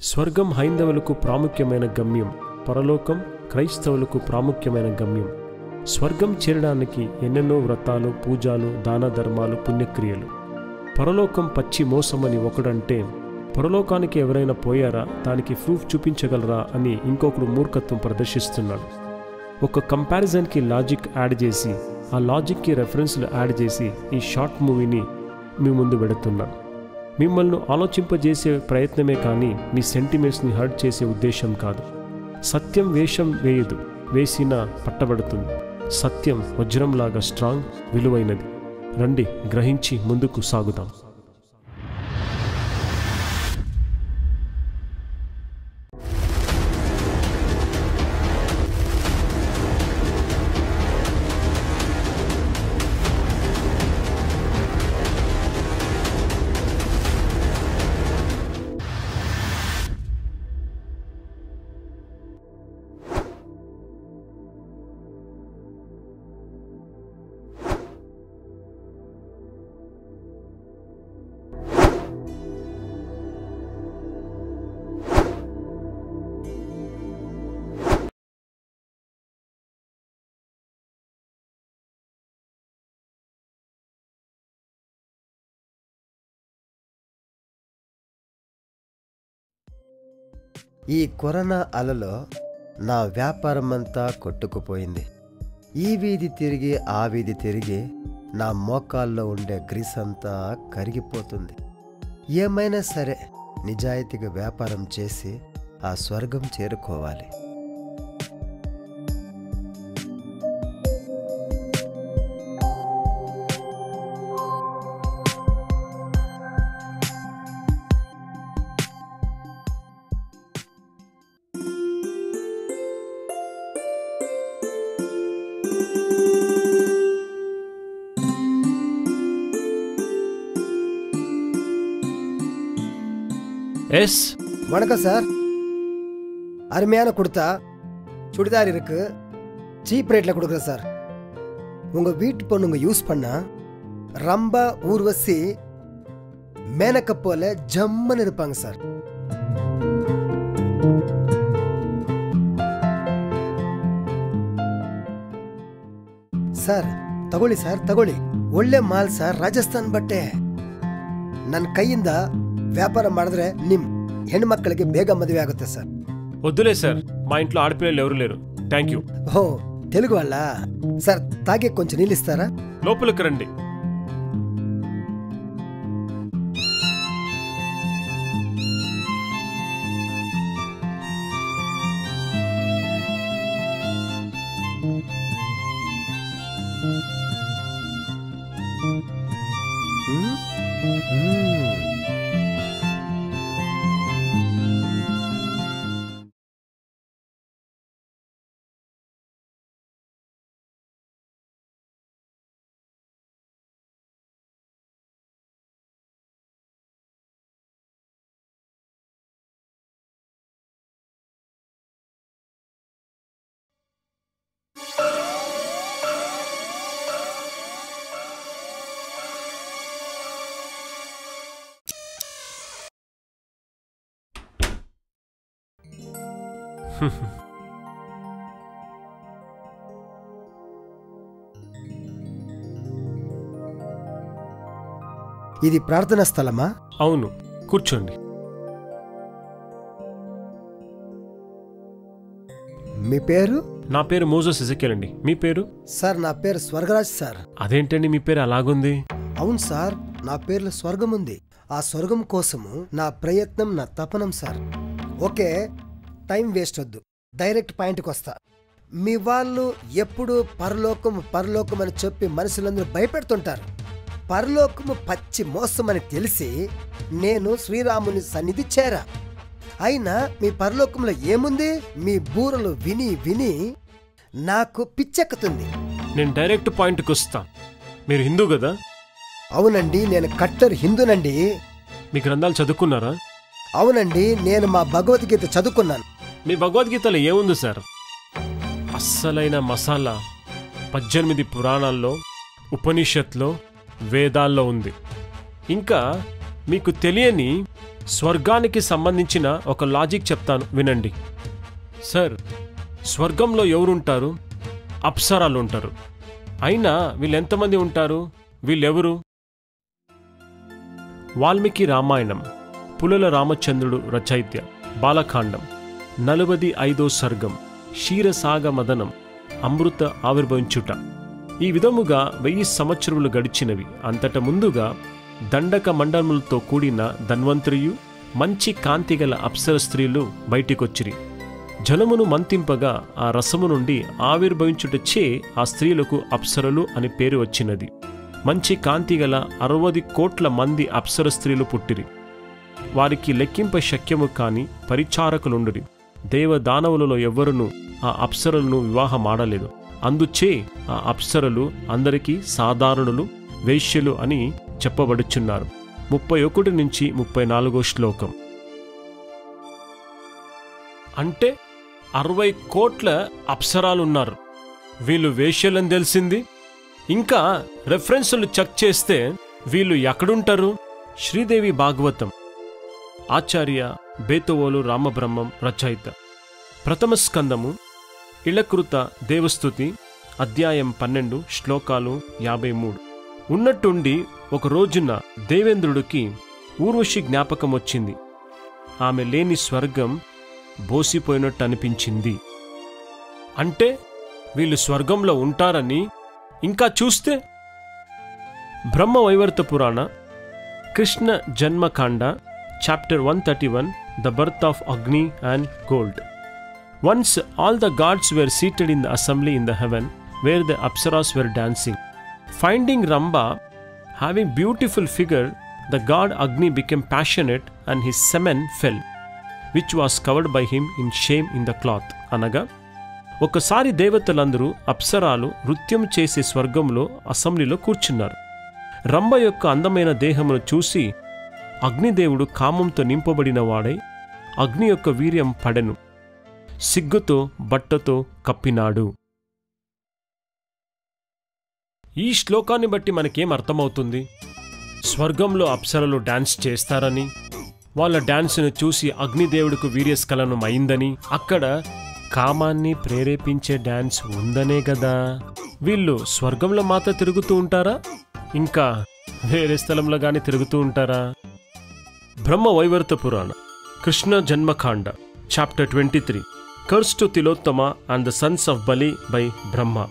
స్వర్గం హైందవులకు ప్రాముఖ్యమైన గమ్యం, పరలోకం క్రైస్తవులకు ప్రాముఖ్యమైన గమ్యం. స్వర్గం చేరడానికి ఎన్నెన్నో వ్రతాలు, పూజలు, దాన ధర్మాలు, పుణ్యక్రియలు. పరలోకం పచ్చి మోసమని ఒకడంటే, పరలోకానికి ఎవరైనా పోయారా, దానికి ప్రూఫ్ చూపించగలరా అని ఇంకొకడు మూర్ఖత్వం ప్రదర్శిస్తున్నాడు. ఒక కంపారిజన్కి లాజిక్ యాడ్ చేసి, ఆ లాజిక్కి రెఫరెన్స్లు యాడ్ చేసి ఈ షార్ట్ మూవీని మీ ముందు పెడుతున్నాను. మిమ్మల్ని ఆలోచింపజేసే ప్రయత్నమే కానీ మీ సెంటిమెంట్స్ని హర్ట్ చేసే ఉద్దేశం కాదు. సత్యం వేషం వేయదు, వేసినా పట్టబడుతుంది. సత్యం వజ్రంలాగా స్ట్రాంగ్, విలువైనది. రండి గ్రహించి ముందుకు సాగుదాం. ఈ కరోనా అలలో నా వ్యాపారమంతా కొట్టుకుపోయింది. ఈ వీధి తిరిగి ఆ వీధి తిరిగి నా మోకాల్లో ఉండే గ్రీస్ అంతా కరిగిపోతుంది. ఏమైనా సరే నిజాయితీగా వ్యాపారం చేసి ఆ స్వర్గం చేరుకోవాలి. எஸ் வணக்கம் சார். அருமையான கொடுத்தா சுடிதார் இருக்கு, சீப் ரேட்ல கொடுக்குறேன் சார். உங்க வீட்டு பொண்ணுங்க யூஸ் பண்ணா ரம்பா, ஊர்வசி, மேனக்கப் போல ஜம்மன் இருப்பாங்க சார். ಸರ್ ತಗೊಳ್ಳಿ ಸರ್, ತಗೊಳ್ಳಿ. ಒಳ್ಳೆ ಮಾಲ್ ಸರ್, ರಾಜಸ್ಥಾನ್ ಬಟ್ಟೆ. ನನ್ನ ಕೈಯಿಂದ వ్యాపార ಮಾಡಿದ್ರೆ నిమ్ ಹೆಣ್ಮಕ್ಕಳಿಗೆ ಬೇಗ ಮದುವೆ ಆಗುತ್ತೆ ಸರ್. వద్దులే సార్, మా ఇంట్లో ఆడపిల్లలు ఎవరు లేరు. Thank you. ఓ తెలుగు వాళ్ళ సార్, తాగే కొంచెం నీళ్ళు ఇస్తారా? లోపలికి రండి. ఇది ప్రార్థనా స్థలమా? అవును, కూర్చోండి. మీ పేరు? నా పేరు మోజెస్ ఎజెకియల్ అండి. మీ పేరు? సార్ నా పేరు స్వర్గరాజ్ సార్. అదేంటండి మీ పేరు అలాగుంది? అవును సార్, నా పేరులో స్వర్గం ఉంది. ఆ స్వర్గం కోసము నా ప్రయత్నం, నా తపనం సార్. ఓకే, టైం వేస్ట్ వద్దు, డైరెక్ట్ పాయింట్కి వస్తా. మీ వాళ్ళు ఎప్పుడు పరలోకము పరలోకం అని చెప్పి మనుషులందరూ భయపెడుతుంటారు. పరలోకము పచ్చి మోసమని తెలిసి నేను శ్రీరాముని సన్నిధి చేరా. అయినా మీ పరలోకంలో ఏముంది? మీ బూరలు విని విని నాకు పిచ్చెక్కుతుంది. నేను డైరెక్ట్ పాయింట్కి వస్తా. మీరు హిందూ కదా? అవునండి, నేను కట్టర్ హిందూనండి. మీ గ్రంథాలు చదువుకున్నారా? అవునండి, నేను మా భగవద్గీత చదువుకున్నాను. మీ భగవద్గీతలో ఏముంది సార్? అస్సలైన మసాలా 18 పురాణాల్లో, ఉపనిషత్లో, వేదాల్లో ఉంది. ఇంకా మీకు తెలియని స్వర్గానికి సంబంధించిన ఒక లాజిక్ చెప్తాను వినండి. సార్, స్వర్గంలో ఎవరుంటారు? అప్సరాలు ఉంటారు. అయినా వీళ్ళెంతమంది ఉంటారు? వీళ్ళెవరు? వాల్మీకి రామాయణం, పులల రామచంద్రుడు రచయిత, బాలకాండం 45వ సర్గం, క్షీరసాగ మదనం, అమృత ఆవిర్భవించుట. ఈ విధముగా 1000 సంవత్సరములు గడిచినవి. అంతట ముందుగా దండక మండలములతో కూడిన ధన్వంతరియు మంచి కాంతిగల అప్సర స్త్రీలు బయటికొచ్చిరి. జలమును మంతింపగా ఆ రసము నుండి ఆవిర్భవించుటచే ఆ స్త్రీలకు అప్సరలు అని పేరు వచ్చినది. మంచి కాంతిగల 60 కోట్ల మంది అప్సర స్త్రీలు పుట్టిరి. వారికి లెక్కింప శక్యము కాని పరిచారకులుండిరి. దేవదానవులలో ఎవ్వరును ఆ అప్సరలను వివాహమాడలేదు. అందుచే ఆ అప్సరలు అందరికీ సాధారణులు, వేశ్యలు అని చెప్పబడుచున్నారు. 31 నుంచి 34 శ్లోకం. అంటే 60 కోట్ల అప్సరాలున్నారు. వీళ్ళు వేశ్యలని తెలిసింది. ఇంకా రెఫరెన్సులు చెక్ చేస్తే వీళ్ళు ఎక్కడుంటారు? శ్రీదేవి భాగవతం, ఆచార్య బేతవోలు రామబ్రహ్మం రచయిత, ప్రథమ స్కందము, ఇళకృత దేవస్తుతి, అధ్యాయం 12, శ్లోకాలు 53. ఉన్నట్టుండి ఒక రోజున దేవేంద్రుడికి ఊర్వశి జ్ఞాపకం వచ్చింది. ఆమె లేని స్వర్గం బోసిపోయినట్టు అనిపించింది. అంటే వీళ్ళు స్వర్గంలో ఉంటారని. ఇంకా చూస్తే బ్రహ్మవైవర్త పురాణ, Krishna జన్మకాండ, chapter 131, The birth of Agni and gold. Once all the gods were seated in the assembly in the heaven, where the apsaras were dancing. Finding Ramba having beautiful figure, the god Agni became passionate and his semen fell, which was covered by him in shame in the cloth. అనగా ఒకసారి దేవతలందరూ అప్సరాలు నృత్యం చేసే స్వర్గంలో అసెంబ్లీలో కూర్చున్నారు. రంభ యొక్క అందమైన దేహమును చూసి అగ్నిదేవుడు కామంతో నింపబడిన వాడై అగ్ని యొక్క వీర్యం పడెను. సిగ్గుతో బట్టతో కప్పినాడు. ఈ శ్లోకాన్ని బట్టి మనకేం అర్థమవుతుంది? స్వర్గంలో అప్సరలు డాన్స్ చేస్తారని, వాళ్ళ డాన్సును చూసి అగ్నిదేవుడికి వీర్యస్ఖలనం అయిందని, అక్కడ కామాన్ని ప్రేరేపించే డాన్స్ ఉందనే గదా. వీళ్ళు స్వర్గంలో మాత్రం తిరుగుతూ ఉంటారా? ఇంకా వేరే స్థలంలో గాని తిరుగుతూ ఉంటారా? బ్రహ్మవైవర్త పురాణ, Krishna జన్మకాండ, chapter 23, Curse to Tilottama and the sons of Bali by Brahma.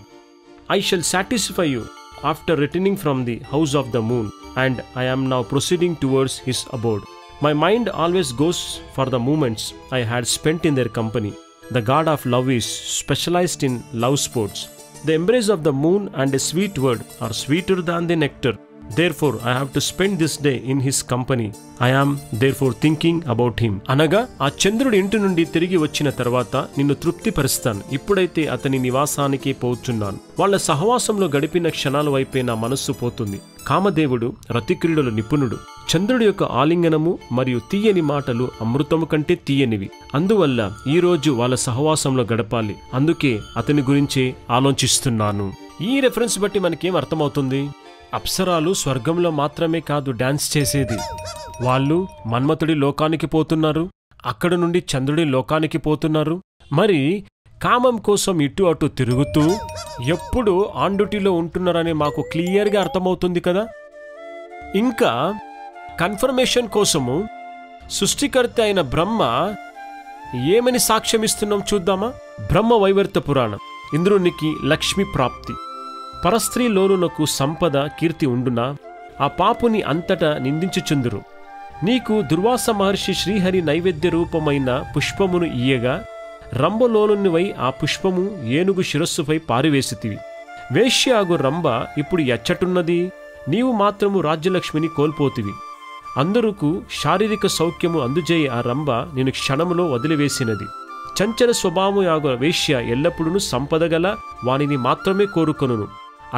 I shall satisfy you after returning from the house of the moon, and I am now proceeding towards his abode. My mind always goes for the moments I had spent in their company. The god of love is specialized in love sports. The embrace of the moon and a sweet word are sweeter than the nectar. Therefore, I have to spend this day in his company. I am therefore thinking about him. అనగా ఆ చంద్రుడి ఇంటి నుండి తిరిగి వచ్చిన తర్వాత నిన్ను తృప్తిపరుస్తాను. ఇప్పుడైతే అతని నివాసానికి పోచున్నాను. వాళ్ళ సహవాసంలో గడిపిన క్షణాల వైపే నా మనస్సు పోతుంది. కామదేవుడు రతిక్రీడల నిపుణుడు. చంద్రుడి యొక్క ఆలింగనము మరియు తీయని మాటలు అమృతము కంటే తీయనివి. అందువల్ల ఈ రోజు వాళ్ళ సహవాసంలో గడపాలి. అందుకే అతని గురించే ఆలోచిస్తున్నాను. ఈ రెఫరెన్స్ బట్టి మనకేం అర్థమవుతుంది? అప్సరాలు స్వర్గంలో మాత్రమే కాదు డాన్స్ చేసేది. వాళ్ళు మన్మథుడి లోకానికి పోతున్నారు, అక్కడ నుండి చంద్రుడి లోకానికి పోతున్నారు. మరి కామం కోసం ఇటు అటు తిరుగుతూ ఎప్పుడు ఆన్ డ్యూటీలో ఉంటున్నారని మాకు క్లియర్గా అర్థమవుతుంది కదా. ఇంకా కన్ఫర్మేషన్ కోసము సృష్టికర్త అయిన బ్రహ్మ ఏమని సాక్ష్యమిస్తున్నాం చూద్దామా. బ్రహ్మవైవర్త పురాణం, ఇంద్రునికి లక్ష్మి ప్రాప్తి. పరస్త్రీలోనునకు సంపద కీర్తి ఉండునా, ఆ పాపుని అంతటా నిందించుచుందురు. నీకు దుర్వాస మహర్షి శ్రీహరి నైవేద్య రూపమైన పుష్పమును ఇయ్యగా రంభలోనునివై ఆ పుష్పము ఏనుగు శిరస్సుపై పారివేసితివి. వేశ్యాగు రంభ ఇప్పుడు ఎచ్చటున్నది? నీవు మాత్రము రాజ్యలక్ష్మిని కోల్పోతివి. అందరుకు శారీరక సౌఖ్యము అందుజేయ ఆ రంభ నేను క్షణములో వదిలివేసినది. చంచల స్వభావము యాగు వేశ్య ఎల్లప్పుడూ సంపదగల వానిని మాత్రమే కోరుకొనును.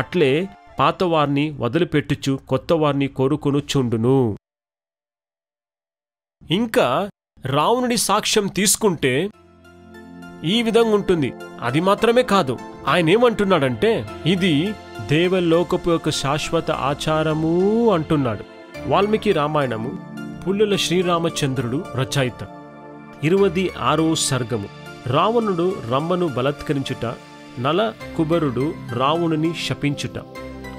అట్లే పాతవారిని వదిలిపెట్టుచు కొత్తవారిని కోరుకొనుచుండును. ఇంకా రావణుడి సాక్ష్యం తీసుకుంటే ఈ విధంగా ఉంటుంది. అది మాత్రమే కాదు, ఆయన ఏమంటున్నాడంటే ఇది దేవలోకపు యొక్క శాశ్వత ఆచారము అంటున్నాడు. వాల్మీకి రామాయణము పుల్లెల శ్రీరామచంద్రుడు రచయిత. 26వ సర్గము. రావణుడు రమ్మను బలత్కరించుట, నల కుబరుడు రావణుని శపించుట.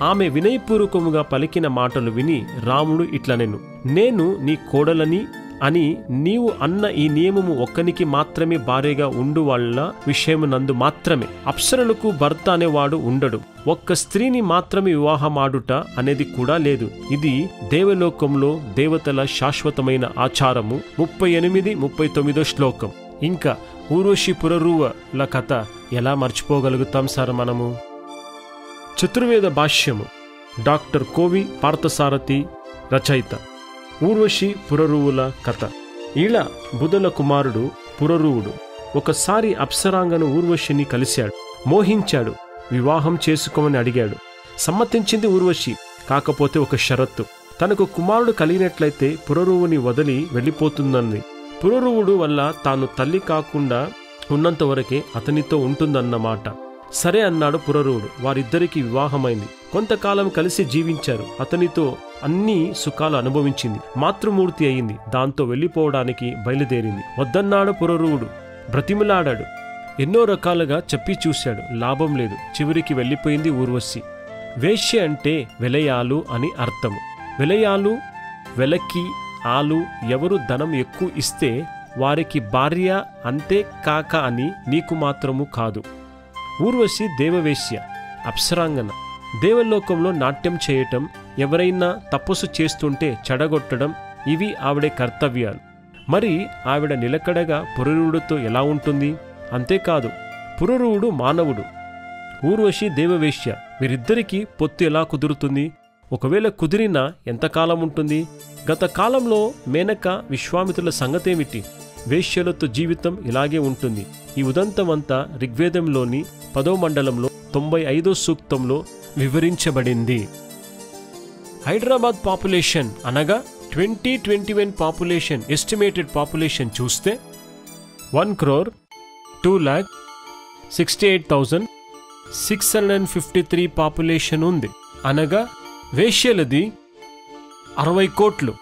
ఆమె వినయపూర్వకముగా పలికిన మాటలు విని రాముడు ఇట్లనెను, నేను నీ కోడలని అని నీవు అన్న ఈ నియమము ఒక్కనికి మాత్రమే భార్యగా ఉండు వాళ్ళ విషయమునందు మాత్రమే. అప్సరలకు భర్త అనేవాడు ఉండడు. ఒక్క స్త్రీని మాత్రమే వివాహమాడుట అనేది కూడా లేదు. ఇది దేవలోకంలో దేవతల శాశ్వతమైన ఆచారము. 38-39 శ్లోకం. ఇంకా ఊర్వశి పురరూవల కథ ఎలా మర్చిపోగలుగుతాం సార్ మనము? చతుర్వేద భాష్యము. డాక్టర్ కోవి పార్థసారథి రచయిత. ఊర్వశి పురరూవుల కథ. ఈళ బుధల కుమారుడు పురరూవుడు ఒకసారి అప్సరాంగను ఊర్వశిని కలిశాడు, మోహించాడు, వివాహం చేసుకోమని అడిగాడు. సమ్మతించింది ఊర్వశి. కాకపోతే ఒక షరత్తు, తనకు కుమారుడు కలిగినట్లయితే పురరూవుని వదిలి వెళ్ళిపోతుందంది. పురరూవుడు వల్ల తాను తల్లి కాకుండా ఉన్నంతవరకే అతనితో ఉంటుందన్నమాట. సరే అన్నాడు పురరూవుడు. వారిద్దరికీ వివాహమైంది. కొంతకాలం కలిసి జీవించారు. అతనితో అన్ని సుఖాలు అనుభవించింది. మాతృమూర్తి అయింది. దాంతో వెళ్ళిపోవడానికి బయలుదేరింది. వద్దన్నాడు పురరూవుడు. బ్రతిమిలాడాడు. ఎన్నో రకాలుగా చెప్పి చూశాడు. లాభం లేదు. చివరికి వెళ్ళిపోయింది ఊర్వశి. వేశ్య అంటే వెలయాలు అని అర్థము. వెలయాలు, వెలకి, ఆలు ఎవరు ధనం ఎక్కువ ఇస్తే వారికి భార్య, అంతే కాక అని నీకు మాత్రము కాదు. ఊర్వశి దేవవేశ్య, అప్సరాంగన. దేవలోకంలో నాట్యం చేయటం, ఎవరైనా తపస్సు చేస్తుంటే చెడగొట్టడం, ఇవి ఆవిడ కర్తవ్యాలు. మరి ఆవిడ నిలకడగా పురరూవుడితో ఎలా ఉంటుంది? అంతేకాదు, పురరూవుడు మానవుడు, ఊర్వశి దేవవేశ్య. వీరిద్దరికీ పొత్తు ఎలా కుదురుతుంది? ఒకవేళ కుదిరినా ఎంతకాలం ఉంటుంది? గత కాలంలో మేనక విశ్వామిత్రుల సంగతేమిటి? వేశ్యలతో జీవితం ఇలాగే ఉంటుంది. ఈ ఉదంతమంతా ఋగ్వేదంలోని 10వ మండలంలో 95వ సూక్తంలో వివరించబడింది. హైదరాబాద్ పాపులేషన్ అనగా 2021 పాపులేషన్, ఎస్టిమేటెడ్ పాపులేషన్ చూస్తే 1,02,68,653 పాపులేషన్ ఉంది. అనగా వేశ్యలది 60 కోట్లు.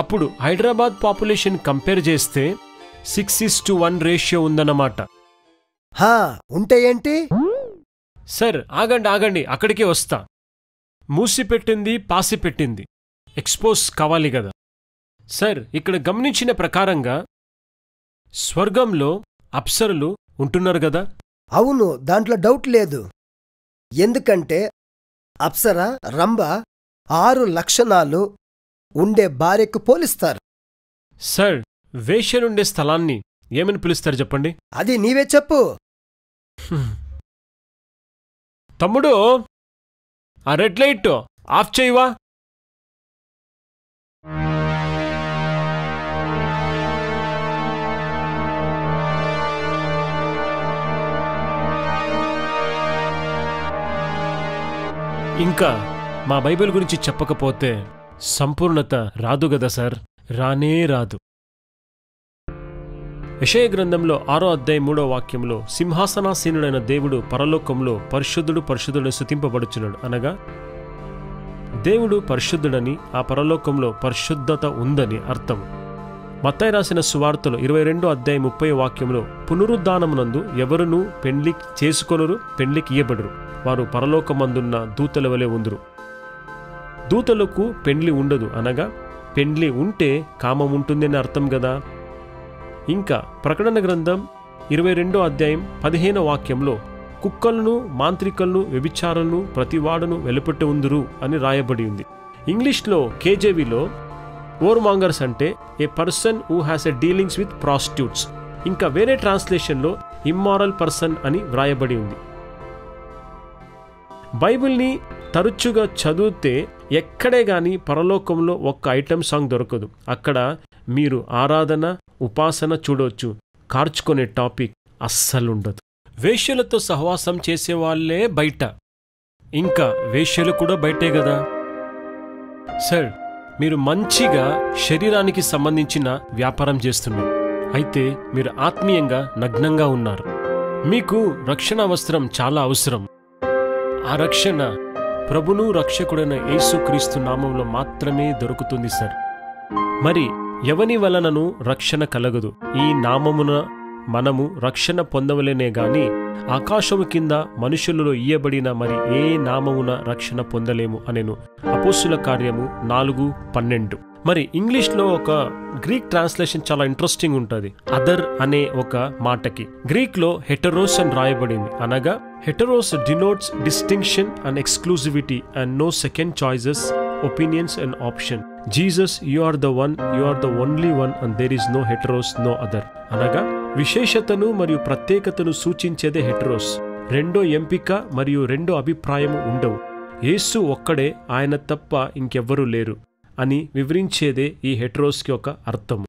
అప్పుడు హైదరాబాద్ పాపులేషన్ కంపేర్ చేస్తే 6:1 రేషియో ఉందన్నమాట. ఉంటే ఏంటి సార్? ఆగండి, అక్కడికే వస్తా. మూసిపెట్టింది పాసిపెట్టింది, ఎక్స్పోజ్ కావాలి కదా సార్. ఇక్కడ గమనించిన ప్రకారంగా స్వర్గంలో అప్సరులు ఉంటున్నారు కదా? అవును, దాంట్లో డౌట్ లేదు. ఎందుకంటే అప్సర, రంభ 6 లక్షణాలు ఉండే భార్యకు పోలిస్తారు. సార్, వేశ్యలుండే స్థలాన్ని ఏమని పిలుస్తారు చెప్పండి? అది నీవే చెప్పు. తమ్ముడు, ఆ రెడ్ లైట్ ఆఫ్ చేయవా? ఇంకా మా బైబిల్ గురించి చెప్పకపోతే సంపూర్ణత రాదు గదా సార్? రానే రాదు. యెషయా గ్రంథంలో 6వ అధ్యాయం 3వ వాక్యంలో సింహాసనాసీనుడైన దేవుడు పరలోకంలో పరిశుద్ధుడు పరిశుద్ధుడని స్తుతింపబడుచున్నాడు. అనగా దేవుడు పరిశుద్ధుడని, ఆ పరలోకంలో పరిశుద్ధత ఉందని అర్థం. మత్తయి రాసిన సువార్తలో 22వ అధ్యాయం 30వ వాక్యంలో పునరుద్ధానమునందు ఎవరునూ పెండ్లి చేసుకొనరు, పెండ్లికి ఇయ్యబడరు. వారు పరలోకమందున్న దూతల వలె ఉందురు. దూతలకు పెండ్లి ఉండదు. అనగా పెండ్లి ఉంటే కామం ఉంటుందని అర్థం కదా. ఇంకా ప్రకటన గ్రంథం 22వ అధ్యాయం 15వ వాక్యంలో కుక్కలను, మాంత్రికలను, వ్యభిచారులను ప్రతివాడును వెలుపట్టి ఉందురు అని రాయబడి ఉంది. ఇంగ్లీష్లో కేజేవిలో ఓర్మాంగర్స్ అంటే a person who has a dealings with prostitutes. ఇంకా వేరే ట్రాన్స్లేషన్లో ఇమ్మారల్ పర్సన్ అని వ్రాయబడి ఉంది. బైబిల్ని తరచుగా చదివితే ఎక్కడే గాని పరలోకంలో ఒక్క ఐటెం సాంగ్ దొరకదు. అక్కడ మీరు ఆరాధన, ఉపాసన చూడవచ్చు. కార్చుకునే టాపిక్ అస్సలుండదు. వేశ్యలతో సహవాసం చేసేవాళ్లే బయట, ఇంకా వేశ్యలు కూడా బయటే కదా సార్. మీరు మంచిగా శరీరానికి సంబంధించిన వ్యాపారం చేస్తున్నారు, అయితే మీరు ఆత్మీయంగా నగ్నంగా ఉన్నారు. మీకు రక్షణ వస్త్రం చాలా అవసరం. ఆ రక్షణ ప్రభును రక్షకుడైన యేసుక్రీస్తు నామంలో మాత్రమే దొరుకుతుంది సార్. మరి ఎవని వలనను రక్షణ కలగదు, ఈ నామమున మనము రక్షణ పొందవలెనే గాని ఆకాశము కింద మనుషులలో ఇయ్యబడిన మరి ఏ నామమున రక్షణ పొందలేము అనెను. అపోస్తుల కార్యము 4:12. మరి ఇంగ్లీష్లో ఒక గ్రీక్ ట్రాన్స్లేషన్ చాలా ఇంట్రెస్టింగ్ ఉంటుంది. అదర్ అనే ఒక మాటకి గ్రీక్లో హెటరోస్ అని రాయబడింది. అనగా heteros denotes distinction and exclusivity and no second choices, opinions and option. Jesus, you are the one, you are the only one and there is no heteros, no other. అనగా విశేషతను మరియు ప్రత్యేకతను సూచించేదే హెటరోస్. రెండో ఎంపిక మరియు రెండో అభిప్రాయము ఉండవు. యేసు ఒక్కడే, ఆయన తప్ప ఇంకెవ్వరూ లేరు అని వివరించేదే ఈ హెటరోస్కి ఒక అర్థము.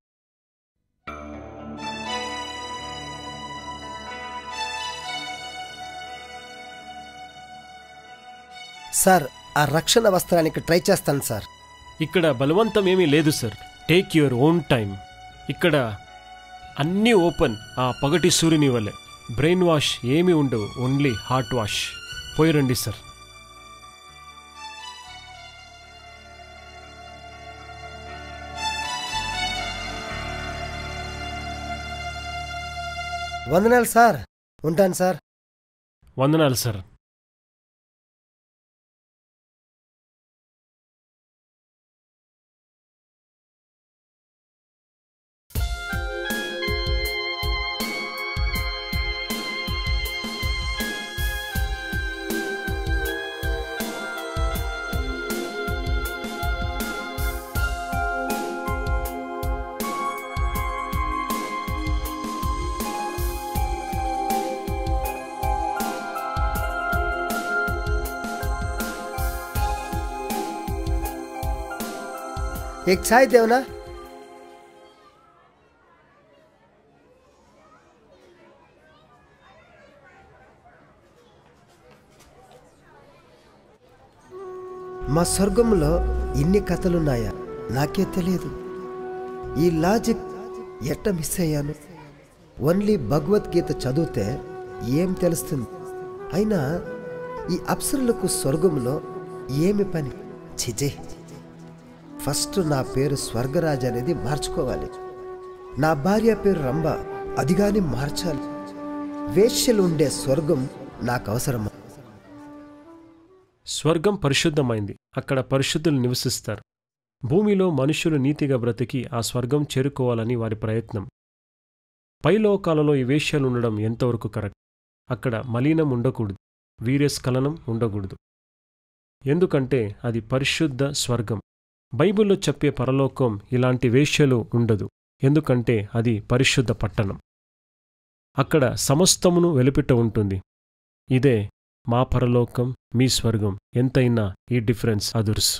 సార్, ఆ రక్షణ వస్త్రానికి ట్రై చేస్తాను సార్. ఇక్కడ బలవంతం ఏమీ లేదు sir. Take your own time. ఇక్కడ అన్నీ ఓపెన్, ఆ పగటి సూర్యుని వల్లే. బ్రెయిన్ వాష్ ఏమీ ఉండవు, ఓన్లీ హార్ట్ వాష్. పోయి రండి సార్. వందనాలు సార్. ఉంటాను సార్. వందనాలు సార్. एक चाय देव ना. మా స్వర్గంలో ఇన్ని కథలున్నాయా నాకే తెలియదు. ఈ లాజిక్ ఎట్ట మిస్ అయ్యాను. ఓన్లీ భగవద్గీత చదివితే ఏం తెలుస్తుంది. అయినా ఈ అప్సరులకు స్వర్గంలో ఏమి పని? చిజే, ఫస్ట్ నా పేరు స్వర్గరాజ్ అనేది మార్చుకోవాలి. నా భార్య పేరు రంభ, అది గాని మార్చాలి. వేశ్యలు ఉండే స్వర్గం నాకు అవసరమా? స్వర్గం పరిశుద్ధమైంది. అక్కడ పరిశుద్ధులు నివసిస్తారు. భూమిలో మనుషులు నీతిగా బ్రతికి ఆ స్వర్గం చేరుకోవాలని వారి ప్రయత్నం. పైలోకాలలో ఈ వేశ్యలు ఉండడం ఎంతవరకు కరెక్ట్? అక్కడ మలీనం ఉండకూడదు, వీర్యస్ఖలనం ఉండకూడదు. ఎందుకంటే అది పరిశుద్ధ స్వర్గం. బైబిల్లో చెప్పే పరలోకం ఇలాంటి వేశ్యలు ఉండదు. ఎందుకంటే అది పరిశుద్ధ పట్టణం. అక్కడ సమస్తమును వెలిపిట ఉంటుంది. ఇదే మా పరలోకం, మీ స్వర్గం. ఎంతైనా ఈ డిఫరెన్స్ అదుర్స్.